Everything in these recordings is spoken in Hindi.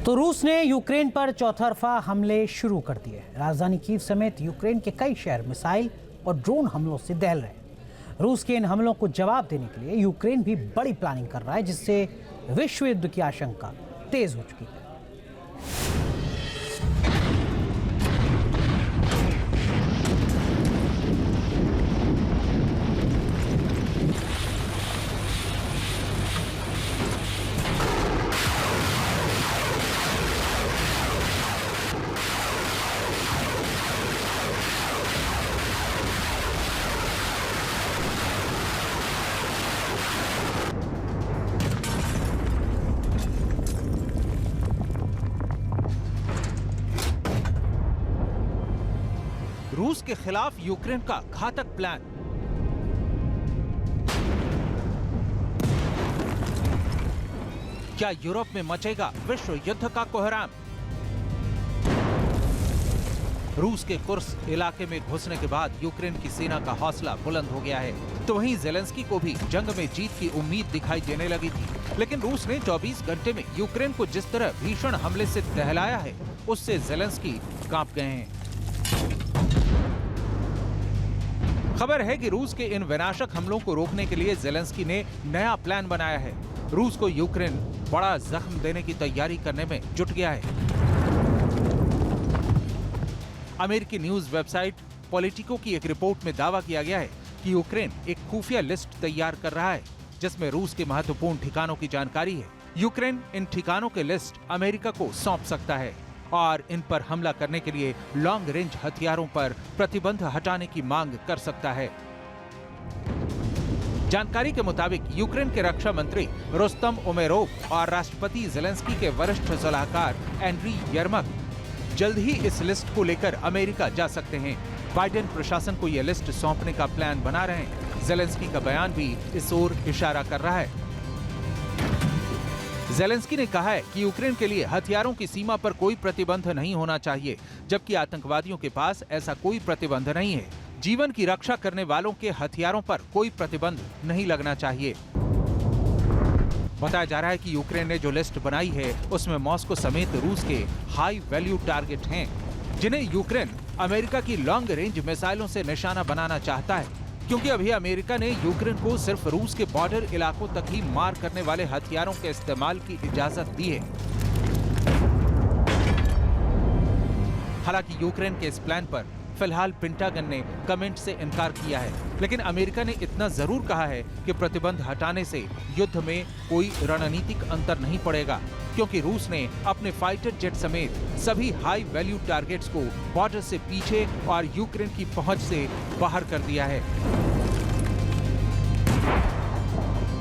तो रूस ने यूक्रेन पर चौतरफा हमले शुरू कर दिए। राजधानी कीव समेत यूक्रेन के कई शहर मिसाइल और ड्रोन हमलों से दहल रहे हैं। रूस के इन हमलों को जवाब देने के लिए यूक्रेन भी बड़ी प्लानिंग कर रहा है, जिससे विश्व युद्ध की आशंका तेज हो चुकी है। रूस के खिलाफ यूक्रेन का घातक प्लान। क्या यूरोप में मचेगा विश्व युद्ध का कोहराम? रूस के कुर्स्क इलाके में घुसने के बाद यूक्रेन की सेना का हौसला बुलंद हो गया है, तो वहीं जेलेंस्की को भी जंग में जीत की उम्मीद दिखाई देने लगी थी। लेकिन रूस ने 24 घंटे में यूक्रेन को जिस तरह भीषण हमले से दहलाया है, उससे जेलेंस्की कांप गए हैं। खबर है कि रूस के इन विनाशक हमलों को रोकने के लिए जेलेंस्की ने नया प्लान बनाया है। रूस को यूक्रेन बड़ा जख्म देने की तैयारी करने में जुट गया है। अमेरिकी न्यूज वेबसाइट पॉलिटिको की एक रिपोर्ट में दावा किया गया है कि यूक्रेन एक खुफिया लिस्ट तैयार कर रहा है, जिसमें रूस के महत्वपूर्ण ठिकानों की जानकारी है। यूक्रेन इन ठिकानों के लिस्ट अमेरिका को सौंप सकता है और इन पर हमला करने के लिए लॉन्ग रेंज हथियारों पर प्रतिबंध हटाने की मांग कर सकता है। जानकारी के मुताबिक यूक्रेन के रक्षा मंत्री रुस्तम उमेरोव और राष्ट्रपति जेलेंस्की के वरिष्ठ सलाहकार एंड्री यर्मक जल्द ही इस लिस्ट को लेकर अमेरिका जा सकते हैं। बाइडेन प्रशासन को यह लिस्ट सौंपने का प्लान बना रहे हैं। जेलेंस्की का बयान भी इस ओर इशारा कर रहा है। जेलेंस्की ने कहा है कि यूक्रेन के लिए हथियारों की सीमा पर कोई प्रतिबंध नहीं होना चाहिए, जबकि आतंकवादियों के पास ऐसा कोई प्रतिबंध नहीं है। जीवन की रक्षा करने वालों के हथियारों पर कोई प्रतिबंध नहीं लगना चाहिए। बताया जा रहा है कि यूक्रेन ने जो लिस्ट बनाई है, उसमें मॉस्को समेत रूस के हाई वैल्यू टारगेट हैं, जिन्हें यूक्रेन अमेरिका की लॉन्ग रेंज मिसाइलों से निशाना बनाना चाहता है, क्योंकि अभी अमेरिका ने यूक्रेन को सिर्फ रूस के बॉर्डर इलाकों तक ही मार करने वाले हथियारों के इस्तेमाल की इजाजत दी है। हालांकि यूक्रेन के इस प्लान पर फिलहाल पेंटागन ने कमेंट से इनकार किया है, लेकिन अमेरिका ने इतना जरूर कहा है कि प्रतिबंध हटाने से युद्ध में कोई रणनीतिक अंतर नहीं पड़ेगा, क्योंकि रूस ने अपने फाइटर जेट समेत सभी हाई वैल्यू टारगेट्स को बॉर्डर से पीछे और यूक्रेन की पहुंच से बाहर कर दिया है।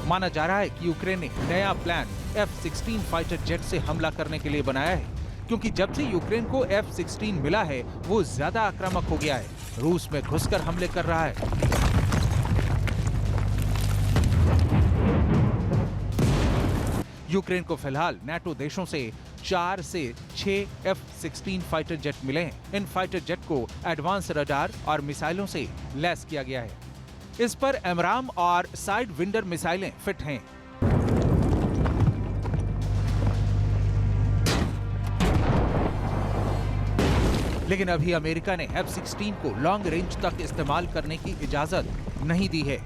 माना जा रहा है कि यूक्रेन ने नया प्लान F-16 फाइटर जेट से हमला करने के लिए बनाया है, क्योंकि जब से यूक्रेन को F-16 मिला है, वो ज्यादा आक्रामक हो गया है, रूस में घुसकर हमले कर रहा है। यूक्रेन को फिलहाल नाटो देशों से 4 से 6 F-16 फाइटर जेट मिले हैं। इन फाइटर जेट को एडवांस रडार और मिसाइलों से लैस किया गया है। इस पर एमराम और साइड विंडर मिसाइलें फिट हैं। लेकिन अभी अमेरिका ने F-16 को लॉन्ग रेंज तक इस्तेमाल करने की इजाजत नहीं दी है।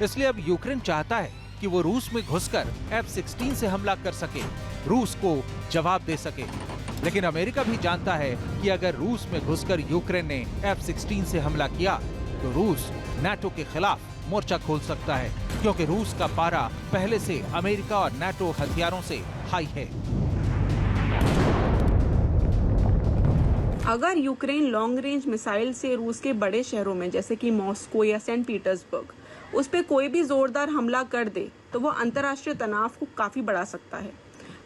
इसलिए अब यूक्रेन चाहता है कि वो रूस में घुसकर F-16 से हमला कर सके, रूस को जवाब दे सके। लेकिन अमेरिका भी जानता है कि अगर रूस में घुसकर यूक्रेन ने F-16 से हमला किया, तो रूस नाटो के खिलाफ मोर्चा खोल सकता है, क्योंकि रूस का पारा पहले से अमेरिका और नाटो हथियारों से हाई है। अगर यूक्रेन लॉन्ग रेंज मिसाइल से रूस के बड़े शहरों में जैसे कि मॉस्को या सेंट पीटर्सबर्ग उस पर कोई भी जोरदार हमला कर दे, तो वो अंतर्राष्ट्रीय तनाव को काफी बढ़ा सकता है।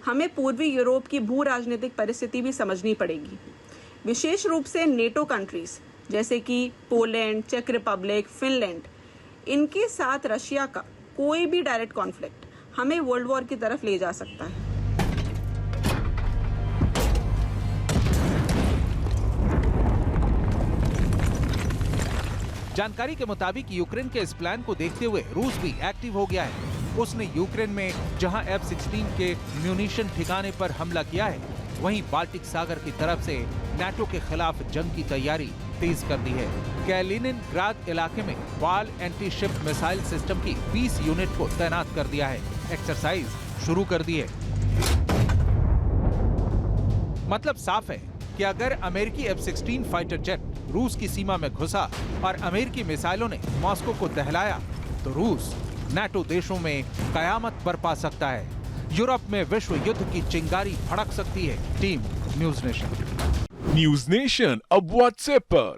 हमें पूर्वी यूरोप की भू राजनीतिक परिस्थिति भी समझनी पड़ेगी, विशेष रूप से नेटो कंट्रीज जैसे कि पोलैंड, चेक रिपब्लिक, फिनलैंड, इनके साथ रशिया का कोई भी डायरेक्ट कॉन्फ्लिक्ट हमें वर्ल्ड वॉर की तरफ ले जा सकता है। जानकारी के मुताबिक यूक्रेन के इस प्लान को देखते हुए रूस भी एक्टिव हो गया है। उसने यूक्रेन में जहां F-16 के म्यूनिशन ठिकाने पर हमला किया है, वहीं बाल्टिक सागर की तरफ से नाटो के खिलाफ जंग की तैयारी तेज कर दी है। कैलिनिनग्राद इलाके में वाल एंटी शिप मिसाइल सिस्टम की 20 यूनिट को तैनात कर दिया है। एक्सरसाइज शुरू कर दी है। मतलब साफ है कि अगर अमेरिकी F-16 फाइटर जेट रूस की सीमा में घुसा और अमेरिकी मिसाइलों ने मॉस्को को दहलाया तो रूस नाटो देशों में कयामत बरपा सकता है। यूरोप में विश्व युद्ध की चिंगारी भड़क सकती है। Team news nation. News nation अब व्हाट्सएप पर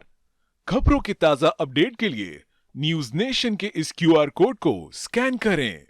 खबरों के ताजा अपडेट के लिए न्यूज नेशन के इस QR कोड को स्कैन करें।